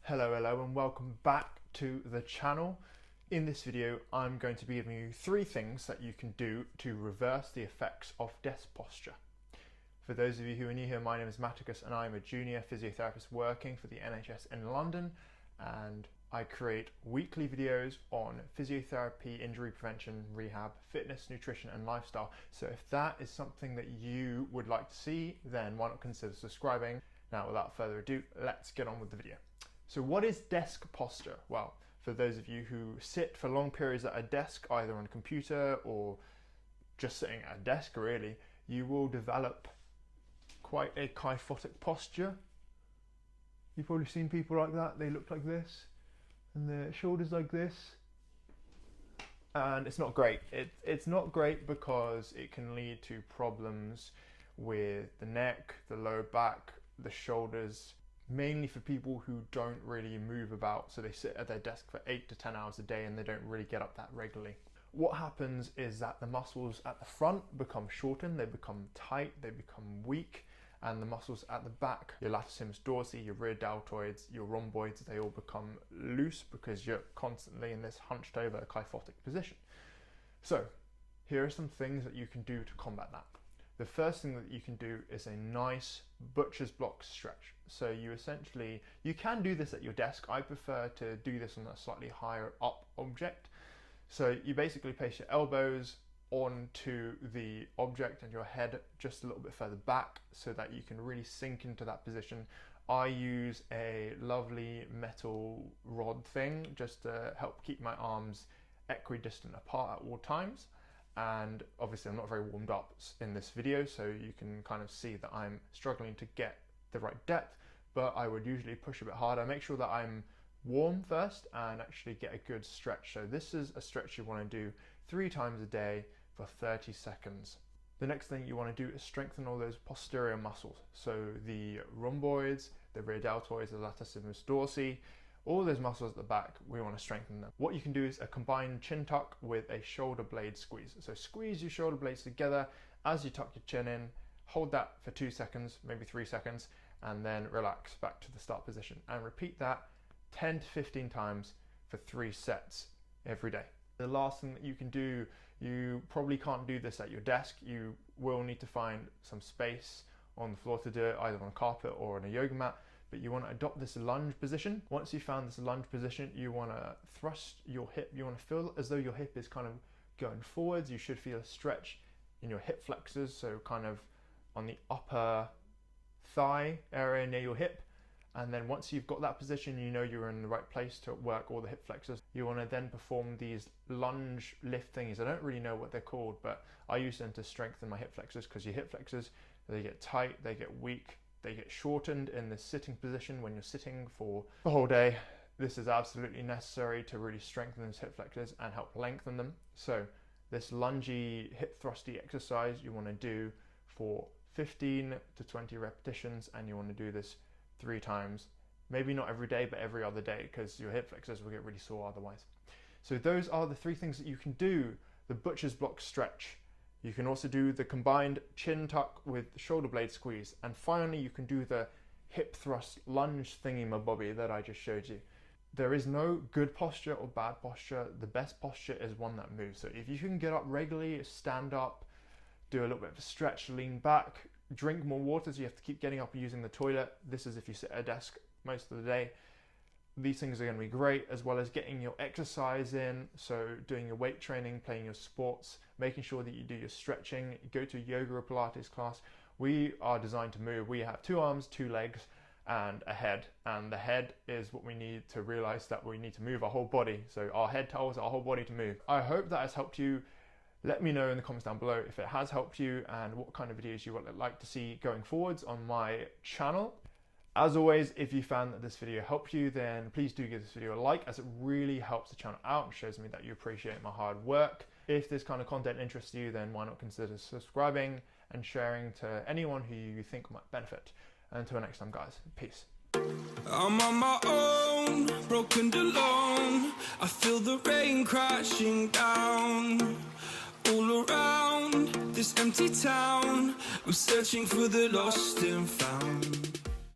Hello and welcome back to the channel. In this video I'm going to be giving you 3 things that you can do to reverse the effects of desk posture. For those of you who are new here, my name is Matticus and I'm a junior physiotherapist working for the NHS in London, and I create weekly videos on physiotherapy, injury prevention, rehab, fitness, nutrition and lifestyle. So if that is something that you would like to see, then why not consider subscribing. Now without further ado, let's get on with the video. So what is desk posture? Well, for those of you who sit for long periods at a desk, either on a computer or just sitting at a desk really, you will develop quite a kyphotic posture. You've probably seen people like that. They look like this and their shoulders like this. And it's not great. It's not great because it can lead to problems with the neck, the lower back, the shoulders, mainly for people who don't really move about. So they sit at their desk for 8 to 10 hours a day and they don't really get up that regularly. What happens is that the muscles at the front become shortened, they become tight, they become weak, and the muscles at the back, your latissimus dorsi, your rear deltoids, your rhomboids, they all become loose because you're constantly in this hunched over kyphotic position. So here are some things that you can do to combat that. The first thing that you can do is a nice butcher's block stretch. So you can do this at your desk. I prefer to do this on a slightly higher up object. So you basically place your elbows onto the object and your head just a little bit further back so that you can really sink into that position. I use a lovely metal rod thing just to help keep my arms equidistant apart at all times. And obviously I'm not very warmed up in this video, so you can kind of see that I'm struggling to get the right depth, but I would usually push a bit harder. Make sure that I'm warm first and actually get a good stretch. So this is a stretch you want to do 3 times a day for 30 seconds. The next thing you want to do is strengthen all those posterior muscles. So the rhomboids, the rear deltoids, the latissimus dorsi, all those muscles at the back, we want to strengthen them. What you can do is a combined chin tuck with a shoulder blade squeeze. So squeeze your shoulder blades together as you tuck your chin in, hold that for 2 seconds, maybe 3 seconds, and then relax back to the start position. And repeat that 10 to 15 times for 3 sets every day. The last thing that you can do, you probably can't do this at your desk. You will need to find some space on the floor to do it, either on a carpet or on a yoga mat. But you want to adopt this lunge position. Once you've found this lunge position, you want to thrust your hip. You want to feel as though your hip is kind of going forwards. You should feel a stretch in your hip flexors, so kind of on the upper thigh area near your hip. And then once you've got that position, you know you're in the right place to work all the hip flexors. You want to then perform these lunge lift thingies. I don't really know what they're called, but I use them to strengthen my hip flexors, because your hip flexors, they get tight, they get weak, they get shortened in the sitting position when you're sitting for the whole day. This is absolutely necessary to really strengthen those hip flexors and help lengthen them. So this lungy hip thrusty exercise you want to do for 15 to 20 repetitions, and you want to do this 3 times, maybe not every day, but every other day, because your hip flexors will get really sore otherwise. So those are the 3 things that you can do. The butcher's block stretch. You can also do the combined chin tuck with shoulder blade squeeze. And finally, you can do the hip thrust lunge thingy-mabobby that I just showed you. There is no good posture or bad posture. The best posture is one that moves. So if you can get up regularly, stand up, do a little bit of a stretch, lean back, drink more water, so you have to keep getting up and using the toilet. This is if you sit at a desk most of the day. These things are going to be great, as well as getting your exercise in, so doing your weight training, playing your sports, making sure that you do your stretching, go to a yoga or Pilates class. We are designed to move. We have 2 arms, 2 legs, and a head. And the head is what we need to realize that we need to move our whole body. So our head tells our whole body to move. I hope that has helped you. Let me know in the comments down below if it has helped you and what kind of videos you would like to see going forwards on my channel. As always, if you found that this video helped you, then please do give this video a like, as it really helps the channel out and shows me that you appreciate my hard work. If this kind of content interests you, then why not consider subscribing and sharing to anyone who you think might benefit. Until next time, guys, peace. I'm on my own, broken and alone. I feel the rain crashing down all around this empty town. I'm searching for the lost and found.